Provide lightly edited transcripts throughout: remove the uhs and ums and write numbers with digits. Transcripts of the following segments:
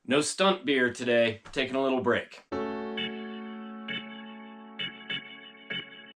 No stunt beer today, taking a little break.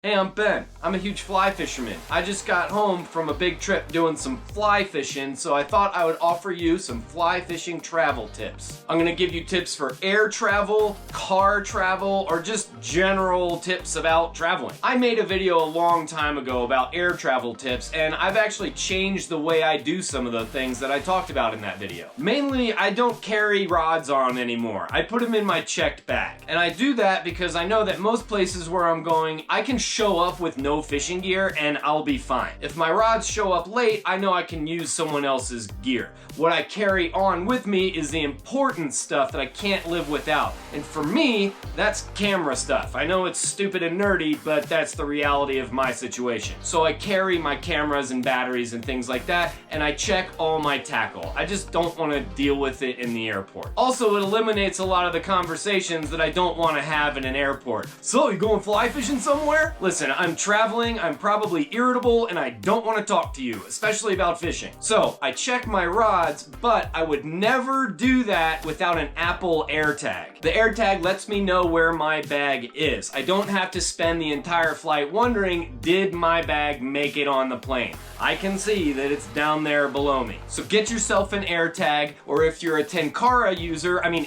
Hey, I'm Ben. I'm a huge fly fisherman. I just got home from a big trip doing some fly fishing, so I thought I would offer you some fly fishing travel tips. I'm gonna give you tips for air travel, car travel, or just general tips about traveling. I made a video a long time ago about air travel tips, and I've actually changed the way I do some of the things that I talked about in that video. Mainly, I don't carry rods on anymore. I put them in my checked bag. And I do that because I know that most places where I'm going, I can show up with no fishing gear and I'll be fine. If my rods show up late, I know I can use someone else's gear. What I carry on with me is the important stuff that I can't live without. And for me, that's camera stuff. I know it's stupid and nerdy, but that's the reality of my situation. So I carry my cameras and batteries and things like that, and I check all my tackle. I just don't want to deal with it in the airport. Also, it eliminates a lot of the conversations that I don't want to have in an airport. So, you going fly fishing somewhere? Listen, I'm traveling, I'm probably irritable, and I don't want to talk to you, especially about fishing. So, I check my rods, but I would never do that without an Apple AirTag. The AirTag lets me know where my bag is. I don't have to spend the entire flight wondering, did my bag make it on the plane? I can see that it's down there below me. So get yourself an AirTag, or if you're a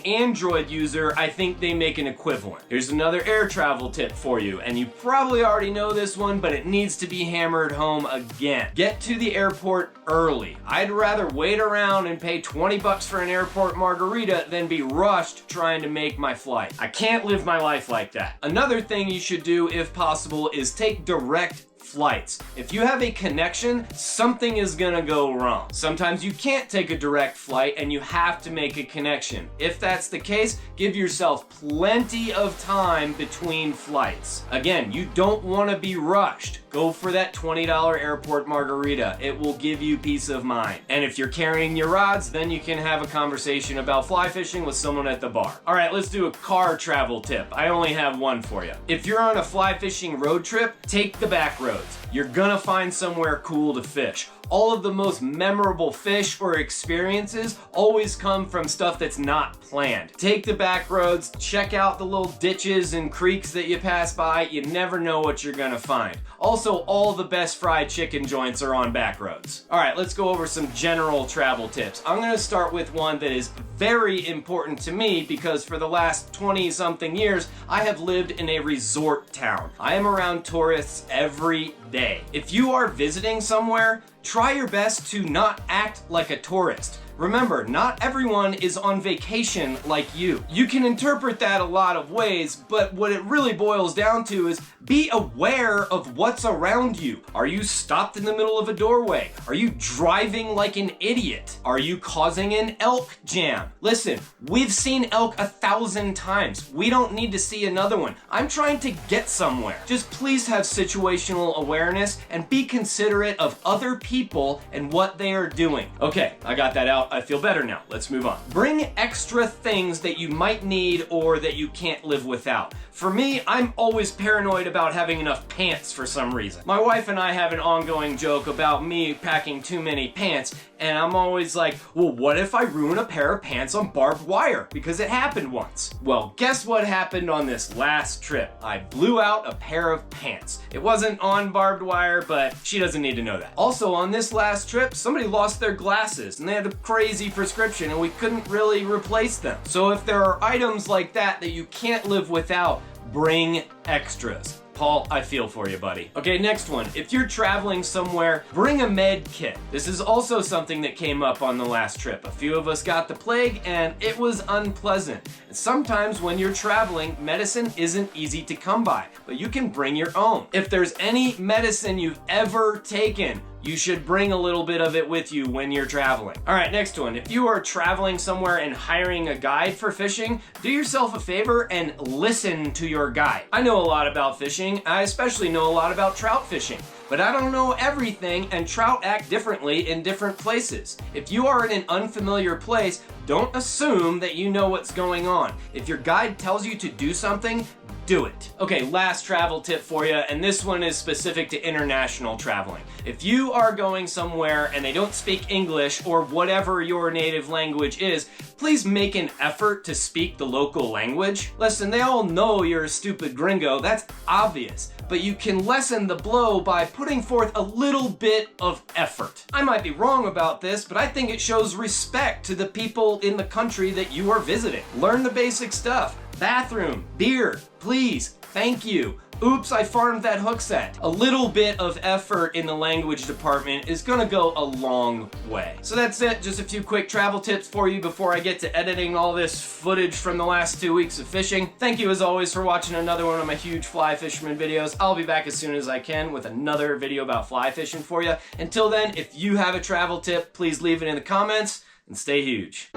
Android user, I think they make an equivalent. Here's another air travel tip for you, and you probably already know this one, but it needs to be hammered home again. Get to the airport early. I'd rather wait around and pay 20 bucks for an airport margarita than be rushed trying to make my flight. I can't live my life like that. Another thing you should do, if possible, is take direct flights. If you have a connection, something is gonna go wrong. Sometimes you can't take a direct flight and you have to make a connection. If that's the case, give yourself plenty of time between flights. Again, you don't want to be rushed. Go for that $20 airport margarita. It will give you peace of mind. And if you're carrying your rods, then you can have a conversation about fly fishing with someone at the bar. All right, let's do a car travel tip. I only have one for you. If you're on a fly fishing road trip, take the back roads. You're gonna find somewhere cool to fish. All of the most memorable fish or experiences always come from stuff that's not planned. Take the back roads, check out the little ditches and creeks that you pass by. You never know what you're gonna find. Also, all the best fried chicken joints are on back roads. All right, let's go over some general travel tips. I'm gonna start with one that is very important to me because for the last 20-something years, I have lived in a resort town. I am around tourists every day. If you are visiting somewhere, try your best to not act like a tourist. Remember, not everyone is on vacation like you. You can interpret that a lot of ways, but what it really boils down to is be aware of what's around you. Are you stopped in the middle of a doorway? Are you driving like an idiot? Are you causing an elk jam? Listen, we've seen elk 1,000 times. We don't need to see another one. I'm trying to get somewhere. Just please have situational awareness and be considerate of other people and what they are doing. Okay, I got that out. I feel better now. Let's move on. Bring extra things that you might need or that you can't live without. For me, I'm always paranoid about having enough pants for some reason. My wife and I have an ongoing joke about me packing too many pants, and I'm always like, well, what if I ruin a pair of pants on barbed wire? Because it happened once. Well, guess what happened on this last trip? I blew out a pair of pants. It wasn't on barbed wire, but she doesn't need to know that. Also, on this last trip, somebody lost their glasses, and they had a crazy prescription, and we couldn't really replace them. So if there are items like that that you can't live without, bring extras. Paul, I feel for you, buddy. Okay, next one. If you're traveling somewhere, bring a med kit. This is also something that came up on the last trip. A few of us got the plague, and it was unpleasant. And sometimes when you're traveling, medicine isn't easy to come by, but you can bring your own. If there's any medicine you've ever taken, you should bring a little bit of it with you when you're traveling. All right, next one. If you are traveling somewhere and hiring a guide for fishing, do yourself a favor and listen to your guide. I know a lot about fishing. I especially know a lot about trout fishing, but I don't know everything, and trout act differently in different places. If you are in an unfamiliar place, don't assume that you know what's going on. If your guide tells you to do something, do it. Okay, last travel tip for you, and this one is specific to international traveling. If you are going somewhere and they don't speak English or whatever your native language is, please make an effort to speak the local language. Listen, they all know you're a stupid gringo, that's obvious, but you can lessen the blow by putting forth a little bit of effort. I might be wrong about this, but I think it shows respect to the people in the country that you are visiting. Learn the basic stuff. Bathroom, beer, please, thank you. Oops, I farmed that hook set. A little bit of effort in the language department is gonna go a long way. So that's it, just a few quick travel tips for you before I get to editing all this footage from the last 2 weeks of fishing. Thank you as always for watching another one of my huge fly fisherman videos. I'll be back as soon as I can with another video about fly fishing for you. Until then, if you have a travel tip, please leave it in the comments and stay huge.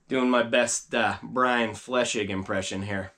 Doing my best Brian Fleshig impression here.